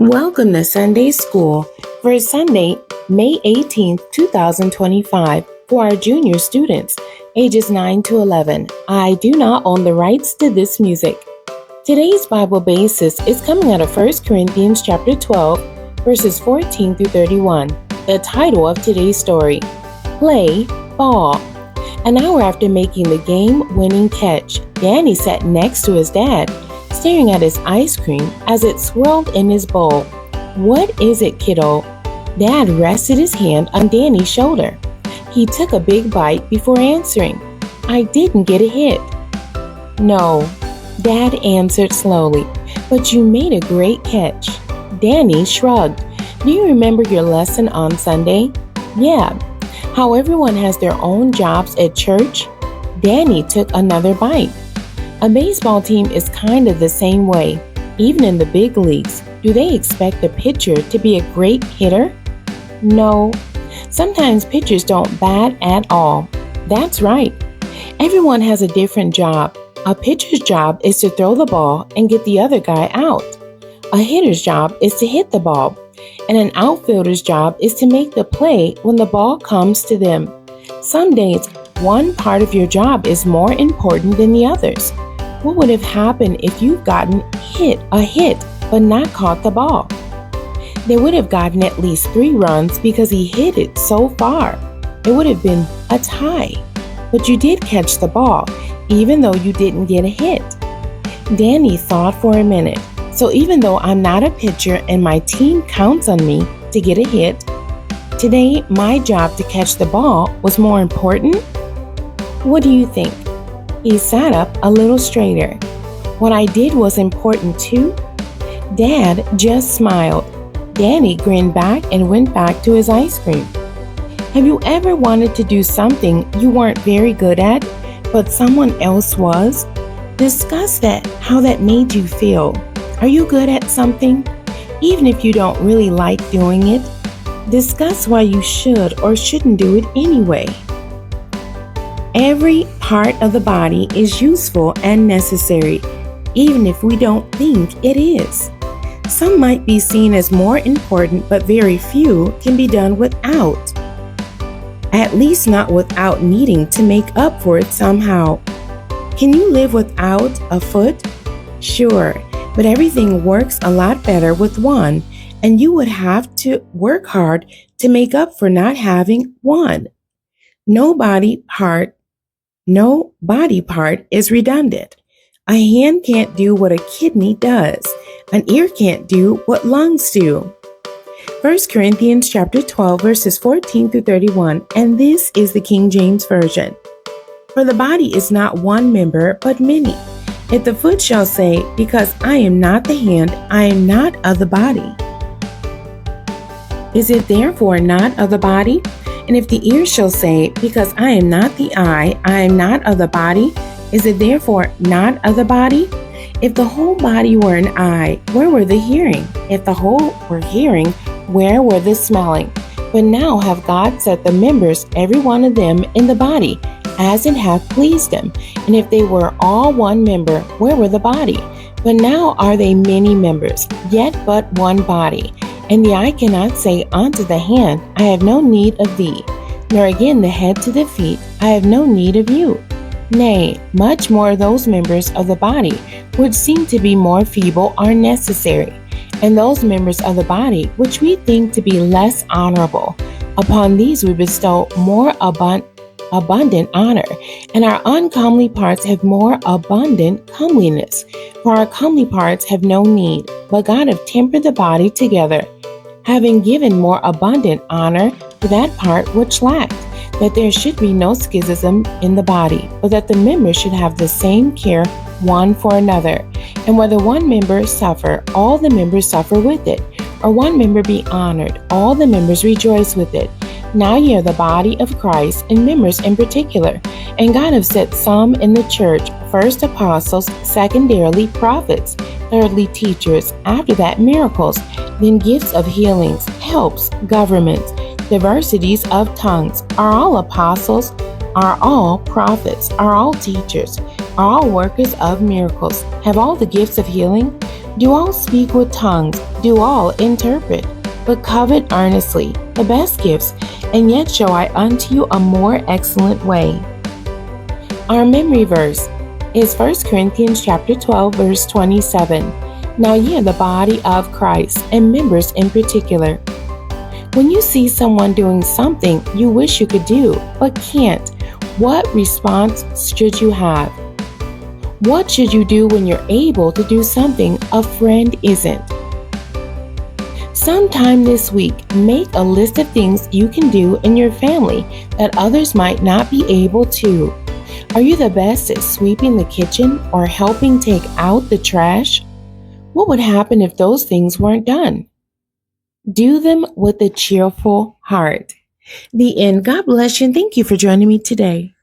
Welcome to Sunday School for Sunday, May 18th, 2025, for our junior students, ages 9 to 11. I do not own the rights to this music. Today's Bible basis is coming out of 1 Corinthians chapter 12, verses 14 through 31. The title of today's story, Play Ball. An hour after making the game-winning catch, Danny sat next to his dad, staring at his ice cream as it swirled in his bowl. "What is it, kiddo?" Dad rested his hand on Danny's shoulder. He took a big bite before answering. "I didn't get a hit." "No," Dad answered slowly, "but you made a great catch." Danny shrugged. "Do you remember your lesson on Sunday?" "Yeah." "How everyone has their own jobs at church?" Danny took another bite. A baseball team is kind of the same way. Even in the big leagues, do they expect the pitcher to be a great hitter? No. Sometimes pitchers don't bat at all. That's right. Everyone has a different job. A pitcher's job is to throw the ball and get the other guy out. A hitter's job is to hit the ball. And an outfielder's job is to make the play when the ball comes to them. Some days, one part of your job is more important than the others. What would have happened if you'd gotten a hit but not caught the ball? They would have gotten at least 3 runs because he hit it so far. It would have been a tie. But you did catch the ball, even though you didn't get a hit. Danny thought for a minute. So even though I'm not a pitcher and my team counts on me to get a hit, today my job to catch the ball was more important? What do you think? He sat up a little straighter. What I did was important too? Dad just smiled. Danny grinned back and went back to his ice cream. Have you ever wanted to do something you weren't very good at, but someone else was? Discuss that, how that made you feel. Are you good at something? Even if you don't really like doing it, discuss why you should or shouldn't do it anyway. Every part of the body is useful and necessary, even if we don't think it is. Some might be seen as more important, but very few can be done without. At least not without needing to make up for it somehow. Can you live without a foot? Sure, but everything works a lot better with one, and you would have to work hard to make up for not having one. No body part is redundant. A hand can't do what a kidney does. An ear can't do what lungs do. 1 Corinthians chapter 12, verses 14 through 31, and this is the King James Version. For the body is not one member, but many. If the foot shall say, because I am not the hand, I am not of the body, is it therefore not of the body? And if the ear shall say, because I am not the eye, I am not of the body, is it therefore not of the body? If the whole body were an eye, where were the hearing? If the whole were hearing, where were the smelling? But now have God set the members, every one of them, in the body, as it hath pleased him. And if they were all one member, where were the body? But now are they many members, yet but one body. And the eye cannot say unto the hand, I have no need of thee, nor again the head to the feet, I have no need of you. Nay, much more those members of the body which seem to be more feeble are necessary, and those members of the body which we think to be less honorable, upon these we bestow more abundant honor, and our uncomely parts have more abundant comeliness. For our comely parts have no need, but God hath tempered the body together, having given more abundant honor to that part which lacked, that there should be no schism in the body, but that the members should have the same care one for another. And whether one member suffer, all the members suffer with it, or one member be honored, all the members rejoice with it. Now ye are the body of Christ, and members in particular. And God hath set some in the church, first apostles, secondarily prophets, thirdly teachers, after that miracles, then gifts of healings, helps, governments, diversities of tongues. Are all apostles? Are all prophets? Are all teachers? Are all workers of miracles? Have all the gifts of healing? Do all speak with tongues? Do all interpret? But covet earnestly the best gifts, and yet show I unto you a more excellent way. Our memory verse is 1 Corinthians chapter 12, verse 27. Now ye are the body of Christ, and members in particular. When you see someone doing something you wish you could do, but can't, what response should you have? What should you do when you're able to do something a friend isn't? Sometime this week, make a list of things you can do in your family that others might not be able to. Are you the best at sweeping the kitchen or helping take out the trash? What would happen if those things weren't done? Do them with a cheerful heart. The end. God bless you and thank you for joining me today.